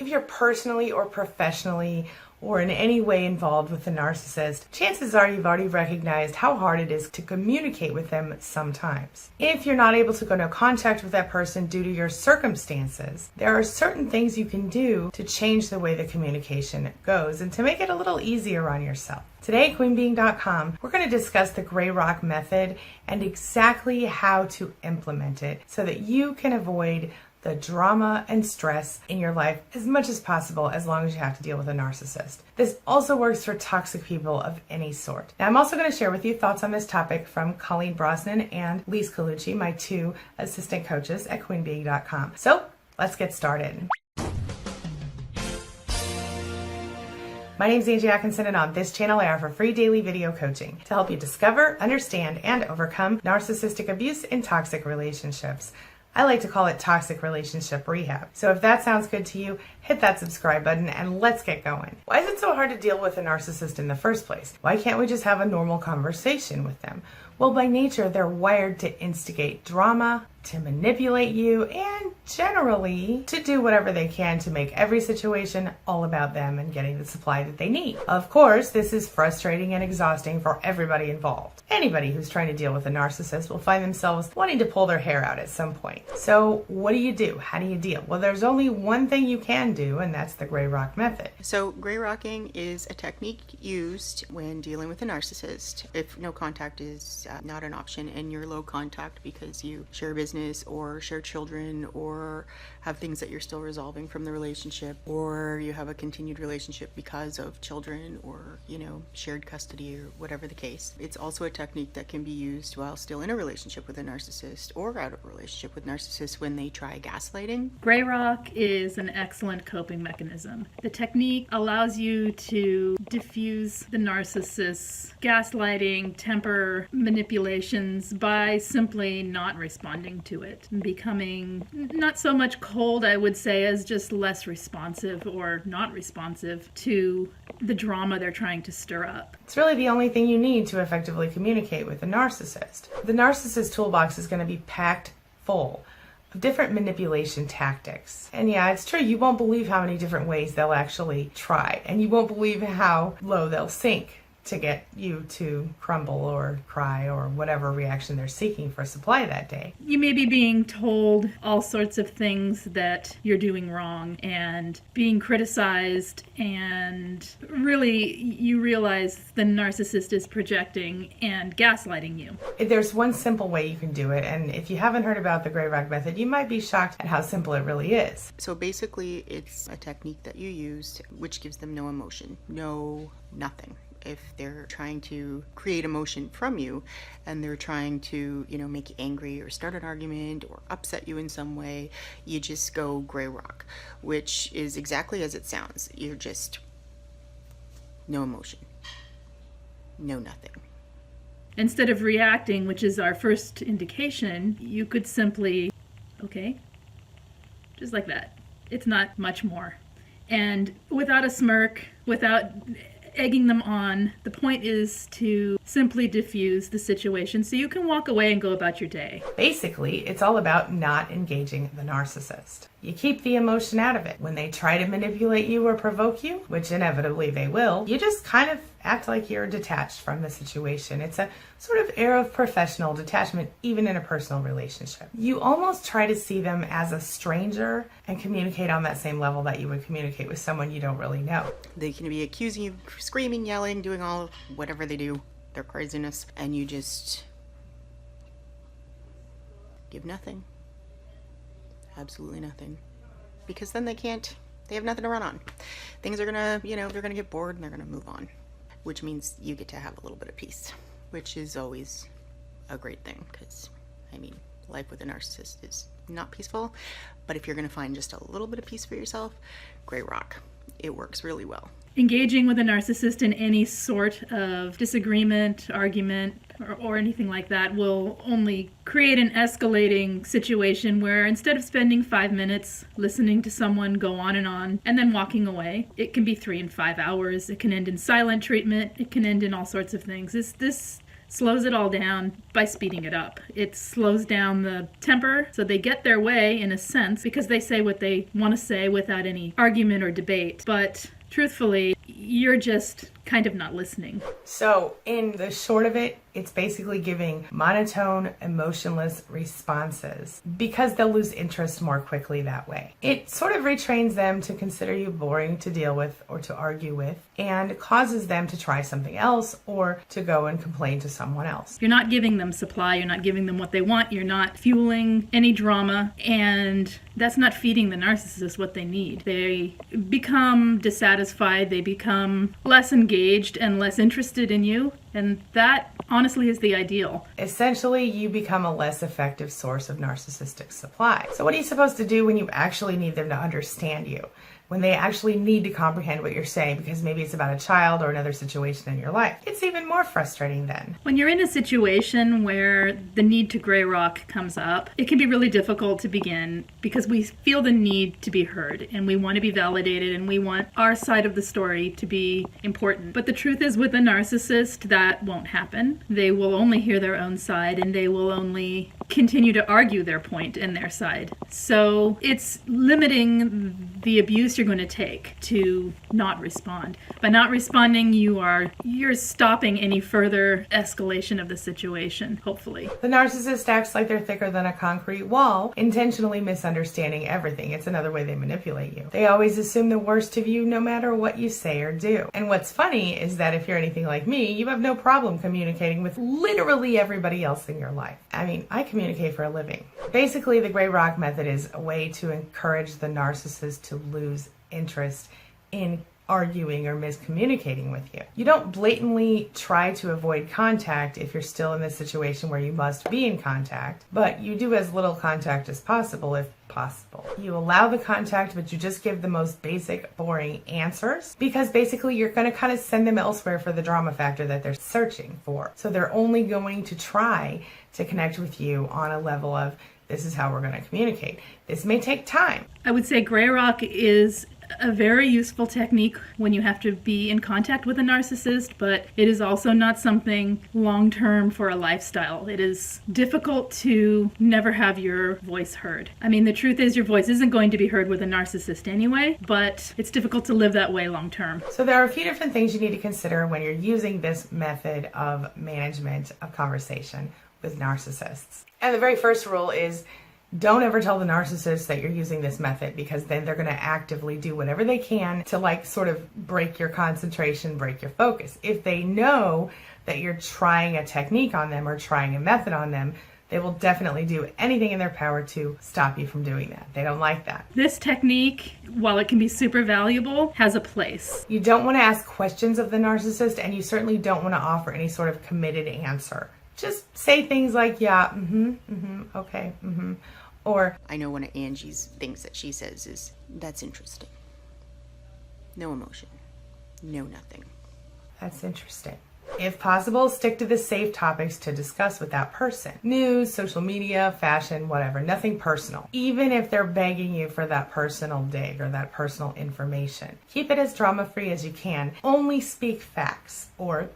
If you're personally or professionally or in any way involved with the narcissist, chances are you've already recognized how hard it is to communicate with them sometimes. If you're not able to go into contact with that person due to your circumstances, there are certain things you can do to change the way the communication goes and to make it a little easier on yourself. Today at queenbeing.com, we're going to discuss the gray rock method and exactly how to implement it so that you can avoid the drama and stress in your life as much as possible, as long as you have to deal with a narcissist. This also works for toxic people of any sort. Now, I'm also going to share with you thoughts on this topic from Colleen Brosnan and Lise Colucci, my two assistant coaches at queenbeing.com. So let's get started. My name is Angie Atkinson, and on this channel I offer free daily video coaching to help you discover, understand, and overcome narcissistic abuse in toxic relationships. I like to call it toxic relationship rehab. So if that sounds good to you, hit that subscribe button and let's get going. Why is it so hard to deal with a narcissist in the first place? Why can't we just have a normal conversation with them? Well, by nature, they're wired to instigate drama, to manipulate you, and generally to do whatever they can to make every situation all about them and getting the supply that they need. Of course, this is frustrating and exhausting for everybody involved. Anybody who's trying to deal with a narcissist will find themselves wanting to pull their hair out at some point. So what do you do? How do you deal? Well, there's only one thing you can do, and that's the gray rock method. So gray rocking is a technique used when dealing with a narcissist. If no contact is not an option and you're low contact because you share business or share children or have things that you're still resolving from the relationship, or you have a continued relationship because of children or, shared custody or whatever the case. It's also a technique that can be used while still in a relationship with a narcissist or out of a relationship with narcissists when they try gaslighting. Gray rock is an excellent coping mechanism. The technique allows you to diffuse the narcissist's gaslighting, temper manipulations by simply not responding to it, becoming not so much cold, I would say, as just less responsive or not responsive to the drama they're trying to stir up. It's really the only thing you need to effectively communicate with a narcissist. The narcissist toolbox is going to be packed full of different manipulation tactics. And yeah, it's true, you won't believe how many different ways they'll actually try, and you won't believe how low they'll sink to get you to crumble or cry or whatever reaction they're seeking for supply that day. You may be being told all sorts of things that you're doing wrong and being criticized, and really you realize the narcissist is projecting and gaslighting you. There's one simple way you can do it, and if you haven't heard about the gray rock method, you might be shocked at how simple it really is. So basically it's a technique that you use which gives them no emotion, nothing. If they're trying to create emotion from you and they're trying to, make you angry or start an argument or upset you in some way, you just go gray rock, which is exactly as it sounds. You're just no emotion, no nothing. Instead of reacting, which is our first indication, you could simply, okay, just like that. It's not much more. And without a smirk, without egging them on, the point is to simply diffuse the situation so you can walk away and go about your day. Basically, it's all about not engaging the narcissist. You keep the emotion out of it. When they try to manipulate you or provoke you, which inevitably they will, you just kind of act like you're detached from the situation. It's a sort of air of professional detachment, even in a personal relationship. You almost try to see them as a stranger and communicate on that same level that you would communicate with someone you don't really know. They can be accusing you, screaming, yelling, doing all whatever they do, their craziness, and you just give nothing. Absolutely nothing. Because then they have nothing to run on. Things are gonna, they're gonna get bored and they're gonna move on. Which means you get to have a little bit of peace, which is always a great thing, because, life with a narcissist is not peaceful, but if you're gonna find just a little bit of peace for yourself, gray rock. It works really well. Engaging with a narcissist in any sort of disagreement, argument, or anything like that will only create an escalating situation where instead of spending 5 minutes listening to someone go on and then walking away, it can be 3 and 5 hours. It can end in silent treatment. It can end in all sorts of things. This slows it all down by speeding it up. It slows down the temper so they get their way in a sense because they say what they want to say without any argument or debate. But truthfully, you're just kind of not listening. So in the short of it, it's basically giving monotone, emotionless responses because they'll lose interest more quickly that way. It sort of retrains them to consider you boring to deal with or to argue with, and causes them to try something else or to go and complain to someone else. You're not giving them supply, you're not giving them what they want, you're not fueling any drama, and that's not feeding the narcissist what they need. They become dissatisfied, they become less engaged and less interested in you, and that honestly is the ideal. Essentially, you become a less effective source of narcissistic supply. So what are you supposed to do when you actually need them to understand you? When they actually need to comprehend what you're saying because maybe it's about a child or another situation in your life? It's even more frustrating then. When you're in a situation where the need to gray rock comes up, it can be really difficult to begin because we feel the need to be heard and we want to be validated and we want our side of the story to be important. But the truth is, with a narcissist, that won't happen. They will only hear their own side and they will only continue to argue their point and their side. So it's limiting the abuse you're going to take to not respond. By not responding, you're stopping any further escalation of the situation, hopefully. The narcissist acts like they're thicker than a concrete wall, intentionally misunderstanding everything. It's another way they manipulate you. They always assume the worst of you no matter what you say or do. And what's funny is that if you're anything like me, you have no problem communicating with literally everybody else in your life. I mean, I communicate for a living. Basically, the gray rock method is a way to encourage the narcissist to lose interest in arguing or miscommunicating with you. You don't blatantly try to avoid contact if you're still in this situation where you must be in contact, but you do as little contact as possible if possible. You allow the contact, but you just give the most basic, boring answers because basically you're going to kind of send them elsewhere for the drama factor that they're searching for. So they're only going to try to connect with you on a level of, this is how we're going to communicate. This may take time. I would say gray rock is a very useful technique when you have to be in contact with a narcissist, but it is also not something long-term for a lifestyle. It is difficult to never have your voice heard. I mean, the truth is your voice isn't going to be heard with a narcissist anyway, but it's difficult to live that way long-term. So there are a few different things you need to consider when you're using this method of management of conversation with narcissists. And the very first rule is, don't ever tell the narcissist that you're using this method because then they're going to actively do whatever they can to sort of break your concentration, break your focus. If they know that you're trying a technique on them or trying a method on them, they will definitely do anything in their power to stop you from doing that. They don't like that. This technique, while it can be super valuable, has a place. You don't want to ask questions of the narcissist, and you certainly don't want to offer any sort of committed answer. Just say things like, yeah, okay, or, I know one of Angie's things that she says is, that's interesting. No emotion. No nothing. that's interesting. If possible, stick to the safe topics to discuss with that person. News, social media, fashion, whatever. Nothing personal. Even if they're begging you for that personal dig or that personal information. Keep it as drama-free as you can. Only speak facts or,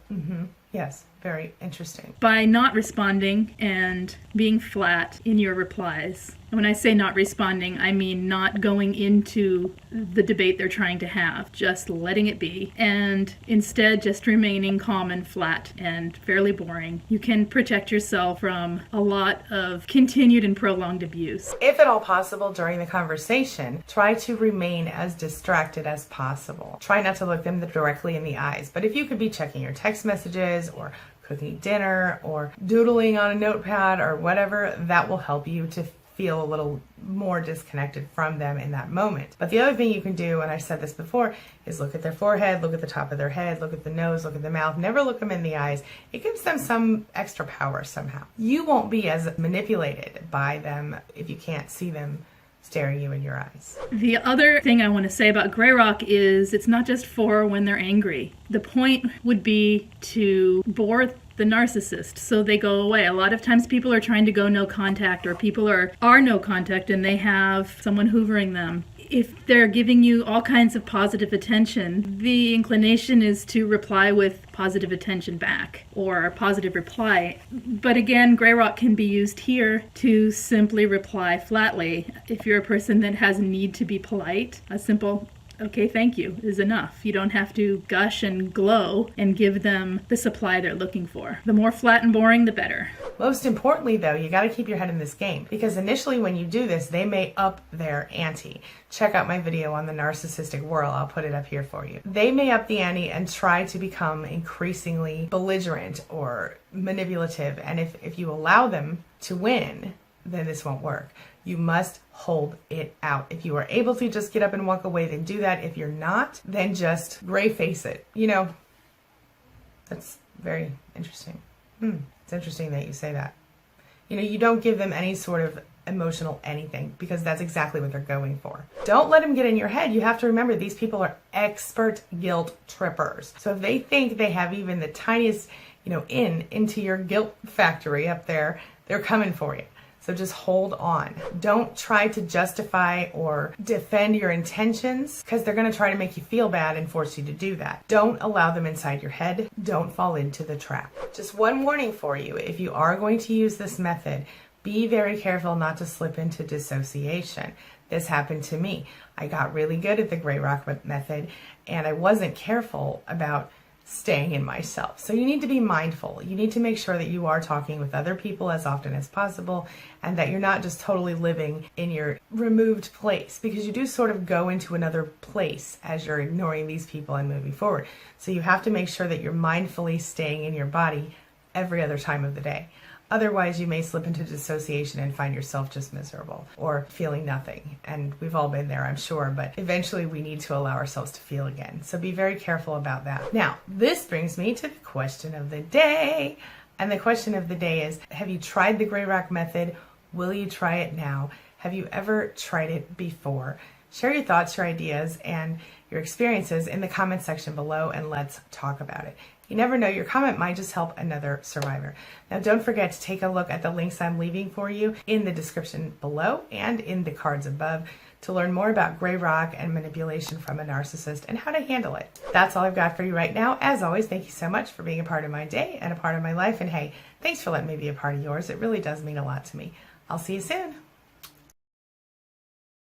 yes, very interesting. By not responding and being flat in your replies. And when I say not responding, I mean not going into the debate they're trying to have, just letting it be, and instead just remaining calm and flat and fairly boring. You can protect yourself from a lot of continued and prolonged abuse. If at all possible during the conversation, try to remain as distracted as possible. Try not to look them directly in the eyes, but if you could be checking your text messages or cooking dinner or doodling on a notepad or whatever, that will help you to feel a little more disconnected from them in that moment. But the other thing you can do, and I said this before, is look at their forehead, look at the top of their head, look at the nose, look at the mouth. Never look them in the eyes. It gives them some extra power somehow. You won't be as manipulated by them if you can't see them staring you in your eyes. The other thing I want to say about Grey Rock is it's not just for when they're angry. The point would be to bore the narcissist so they go away. A lot of times people are trying to go no contact, or people are no contact and they have someone hoovering them. if they're giving you all kinds of positive attention, the inclination is to reply with positive attention back or a positive reply. But again, gray rock can be used here to simply reply flatly. If you're a person that has a need to be polite, a simple "okay, thank you" is enough. You don't have to gush and glow and give them the supply they're looking for. The more flat and boring, the better. Most importantly, though, you got to keep your head in this game, because initially when you do this, they may up their ante. Check out my video on the narcissistic whirl. I'll put it up here for you. They may up the ante and try to become increasingly belligerent or manipulative. And if you allow them to win, then this won't work. You must hold it out. If you are able to just get up and walk away, then do that. If you're not, then just gray face it. You know, that's very interesting. It's interesting that you say that. You know, you don't give them any sort of emotional anything, because that's exactly what they're going for. Don't let them get in your head. You have to remember, these people are expert guilt trippers. So if they think they have even the tiniest, into your guilt factory up there, they're coming for you. So just hold on. Don't try to justify or defend your intentions, because they're going to try to make you feel bad and force you to do that. Don't allow them inside your head. Don't fall into the trap. Just one warning for you. If you are going to use this method, be very careful not to slip into dissociation. This happened to me. I got really good at the gray rock method, and I wasn't careful about staying in myself. So you need to be mindful. You need to make sure that you are talking with other people as often as possible, and that you're not just totally living in your removed place, because you do sort of go into another place as you're ignoring these people and moving forward. So you have to make sure that you're mindfully staying in your body every other time of the day. Otherwise, you may slip into dissociation and find yourself just miserable or feeling nothing. And we've all been there, I'm sure, but eventually we need to allow ourselves to feel again. So be very careful about that. Now, this brings me to the question of the day. And the question of the day is, have you tried the gray rock method? Will you try it now? Have you ever tried it before? Share your thoughts, your ideas, and your experiences in the comment section below, and let's talk about it. You never know, your comment might just help another survivor. Now, don't forget to take a look at the links I'm leaving for you in the description below and in the cards above to learn more about gray rock and manipulation from a narcissist and how to handle it. That's all I've got for you right now. As always, thank you so much for being a part of my day and a part of my life. And hey, thanks for letting me be a part of yours. It really does mean a lot to me. I'll see you soon.